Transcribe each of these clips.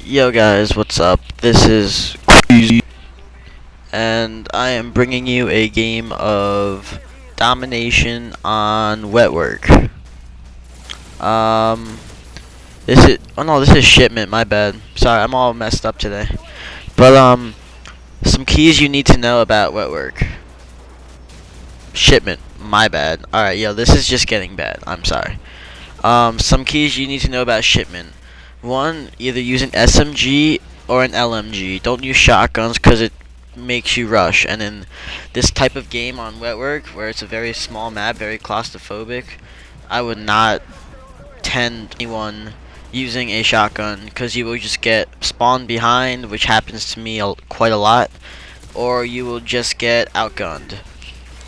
Yo guys, what's up? This is Crazy, and I am bringing you a game of domination on wetwork. Um, this is shipment. My bad. Sorry, I'm all messed up today. But some keys you need to know about wetwork. Shipment. My bad. All right, yo, this is just getting bad. I'm sorry. Some keys you need to know about shipment. One, either use an SMG or an LMG. Don't use shotguns because it makes you rush. And in this type of game on wetwork, where it's a very small map, very claustrophobic, I would not tend anyone using a shotgun because you will just get spawned behind, which happens to me quite a lot, or you will just get outgunned.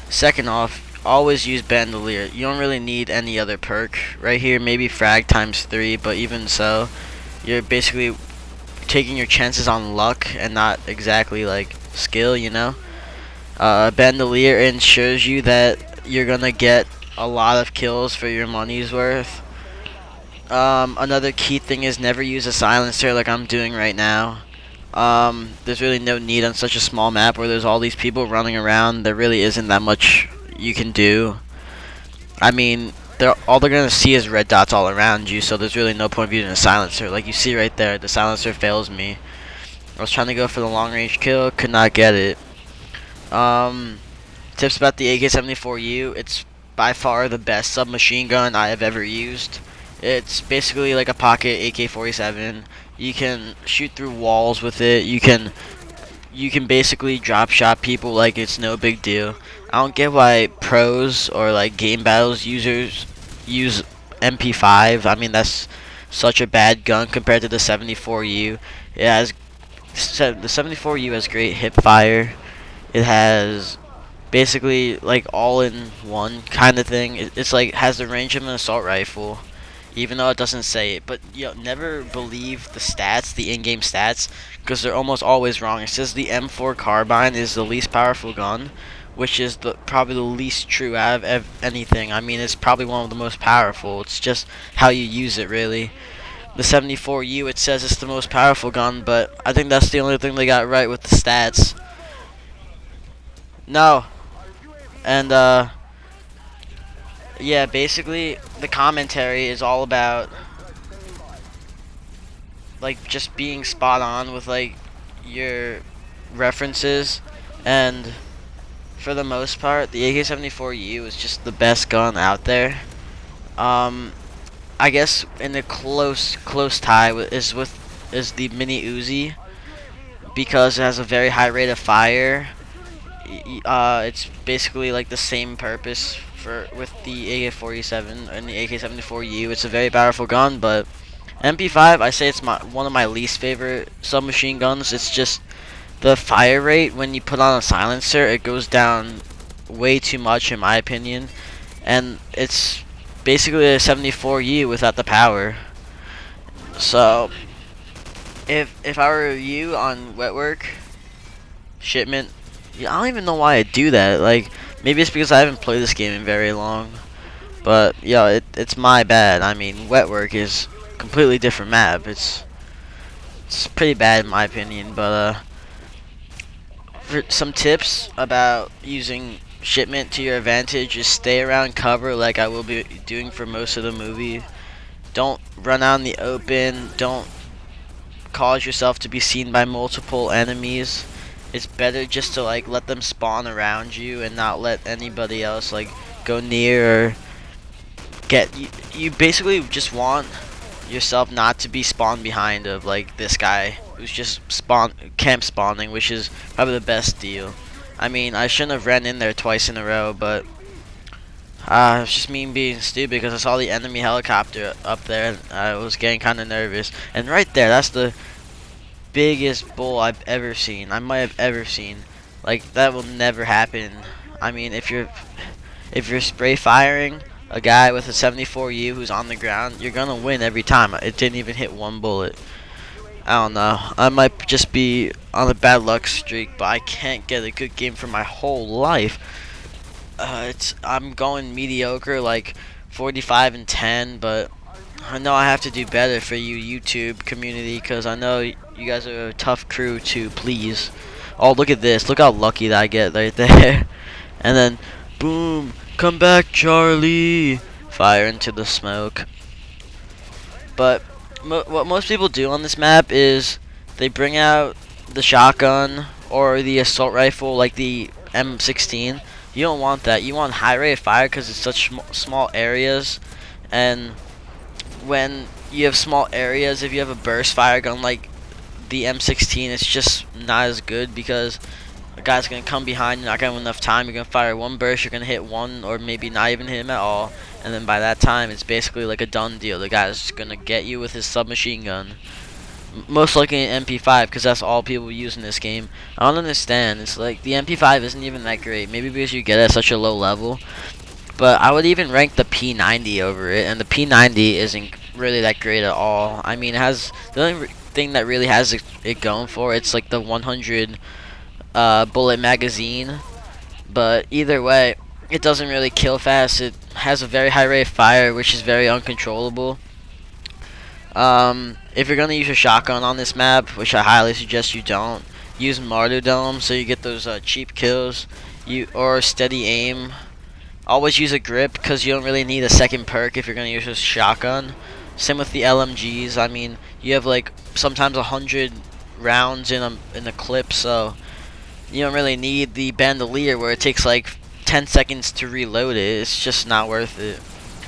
Second off, always use bandolier. You don't really need any other perk. Right here, maybe frag times 3, but even so, you're basically taking your chances on luck and not exactly like skill, you know? Bandolier ensures you that you're gonna get a lot of kills for your money's worth. Another key thing is never use a silencer like I'm doing right now. There's really no need on such a small map where there's all these people running around. There really isn't that much you can do. I mean, all they're gonna see is red dots all around you, so there's really no point of using a silencer. Like you see right there, the silencer fails me. I was trying to go for the long range kill, could not get it. Tips about the AK-74U: it's by far the best submachine gun I have ever used. It's basically like a pocket AK-47. You can shoot through walls with it. You can basically drop shot people like it's no big deal. I don't get why pros or like game battles users use MP5. I mean, that's such a bad gun compared to the 74U. The 74U has great hip fire. It has basically like all in one kind of thing. It's like has the range of an assault rifle, even though it doesn't say it. But never believe the stats, the in-game stats, because they're almost always wrong. It says the M4 carbine is the least powerful gun, which is probably the least true out of anything. I mean, it's probably one of the most powerful. It's just how you use it, really. The 74U, it says it's the most powerful gun, but I think that's the only thing they got right with the stats. No. And, yeah, basically, the commentary is all about like just being spot on with like your references, and for the most part the AK-74U is just the best gun out there. I guess in a close tie is the mini Uzi, because it has a very high rate of fire. It's basically like the same purpose with the AK-47 and the AK-74U. It's a very powerful gun, but MP5, I say it's one of my least favorite submachine guns. It's just the fire rate when you put on a silencer, it goes down way too much in my opinion, and it's basically a 74U without the power. So if I were you on wetwork shipment, I don't even know why I do that. Like, maybe it's because I haven't played this game in very long, but it's my bad. I mean, wetwork is completely different map. It's pretty bad in my opinion. But for some tips about using shipment to your advantage is stay around cover like I will be doing for most of the movie. Don't run out in the open. Don't cause yourself to be seen by multiple enemies. It's better just to like let them spawn around you and not let anybody else like go near or get you. You basically just want yourself not to be spawned behind of like this guy who's just camp spawning, which is probably the best deal. I mean, I shouldn't have ran in there twice in a row, but it's just me being stupid because I saw the enemy helicopter up there and I was getting kind of nervous. And right there, that's the biggest bull I've ever seen. I might have ever seen. Like, that will never happen. I mean, if you're spray firing a guy with a 74U who's on the ground, you're gonna win every time. It didn't even hit one bullet. I don't know. I might just be on a bad luck streak, but I can't get a good game for my whole life. I'm going mediocre, like 45 and 10, but I know I have to do better for you YouTube community, because I know you guys are a tough crew to please. Oh, look at this. Look how lucky that I get right there. And then, boom, come back, Charlie. Fire into the smoke. But what most people do on this map is they bring out the shotgun or the assault rifle, like the M16. You don't want that. You want high rate of fire because it's such small areas. And when you have small areas, if you have a burst fire gun like the M16, it's just not as good because a guy's gonna come behind, you're not gonna have enough time, you're gonna fire one burst, you're gonna hit one or maybe not even hit him at all, and then by that time it's basically like a done deal. The guy's just gonna get you with his submachine gun. Most likely an MP5 because that's all people use in this game. I don't understand. It's like the MP5 isn't even that great. Maybe because you get it at such a low level. But I would even rank the P90 over it, and the P90 isn't really that great at all. I mean, it has the only thing that really has it going for it's like the 100 bullet magazine. But either way, it doesn't really kill fast. It has a very high rate of fire, which is very uncontrollable. If you're gonna use a shotgun on this map, which I highly suggest you don't, use martyrdom so you get those cheap kills. Or steady aim. Always use a grip because you don't really need a second perk if you're gonna use a shotgun. Same with the LMGs. I mean, you have like sometimes 100 rounds in a clip, so you don't really need the bandolier where it takes like 10 seconds to reload it. It's just not worth it.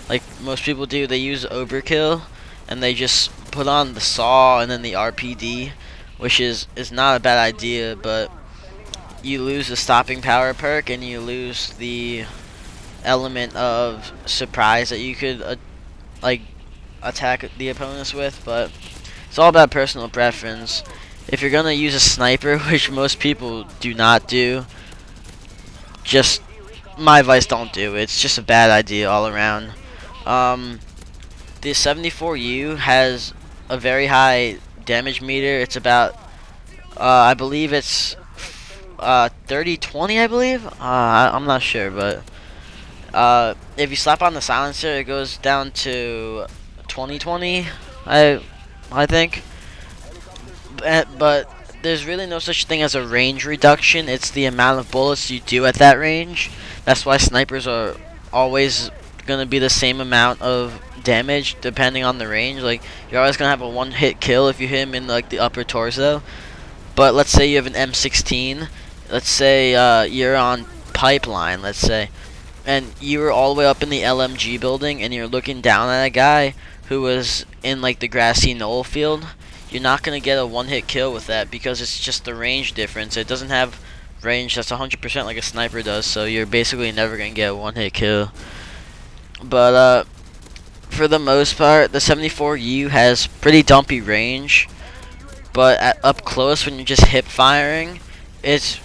Like most people do, they use overkill and they just put on the saw and then the RPD, which is not a bad idea, but you lose the stopping power perk and you lose the element of surprise that you could like attack the opponents with. But it's all about personal preference. If you're gonna use a sniper, which most people do not do, just my advice, don't do it. It's just a bad idea all around. The 74U has a very high damage meter. It's about I believe it's 30-20, I believe. I'm not sure, but if you slap on the silencer, it goes down to 20-20. I think. But there's really no such thing as a range reduction. It's the amount of bullets you do at that range. That's why snipers are always gonna be the same amount of damage depending on the range. Like you're always gonna have a one-hit kill if you hit him in like the upper torso. But let's say you have an M16. Let's say you're on pipeline. Let's say, and you were all the way up in the LMG building, and you're looking down at a guy who was in like the grassy knoll field. You're not gonna get a one-hit kill with that because it's just the range difference. It doesn't have range that's 100% like a sniper does, so you're basically never gonna get a one-hit kill. But for the most part, the 74U has pretty dumpy range, but up close when you're just hip firing, it's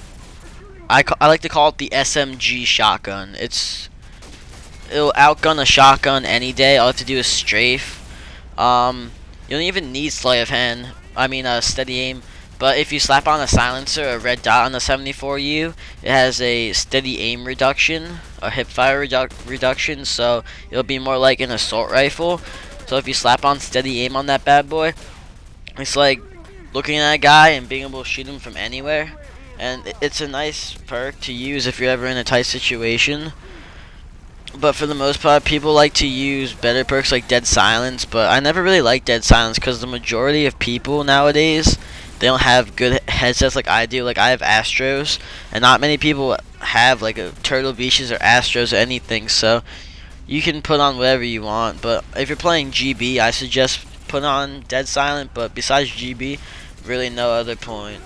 I like to call it the SMG shotgun. It'll outgun a shotgun any day. All you have to do is strafe. You don't even need sleight of hand. I mean, steady aim. But if you slap on a silencer, a red dot on the 74U, it has a steady aim reduction, a hip fire reduction, so it'll be more like an assault rifle. So if you slap on steady aim on that bad boy, it's like looking at a guy and being able to shoot him from anywhere. And it's a nice perk to use if you're ever in a tight situation. But for the most part, people like to use better perks like Dead Silence, but I never really liked Dead Silence because the majority of people nowadays, they don't have good headsets like I do. Like I have Astros, and not many people have like a Turtle Beaches or Astros or anything, so you can put on whatever you want. But if you're playing GB, I suggest put on Dead Silent, but besides GB, really no other point.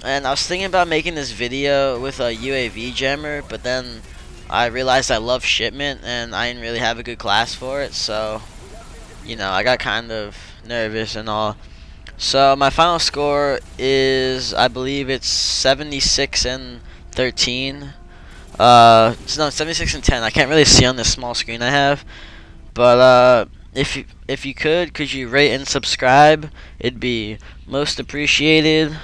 And I was thinking about making this video with a UAV jammer, but then I realized I love shipment and I didn't really have a good class for it, so you know, I got kind of nervous and all. So my final score is, I believe it's 76-13. No, 76-10. I can't really see on this small screen I have, but if you could you rate and subscribe? It'd be most appreciated.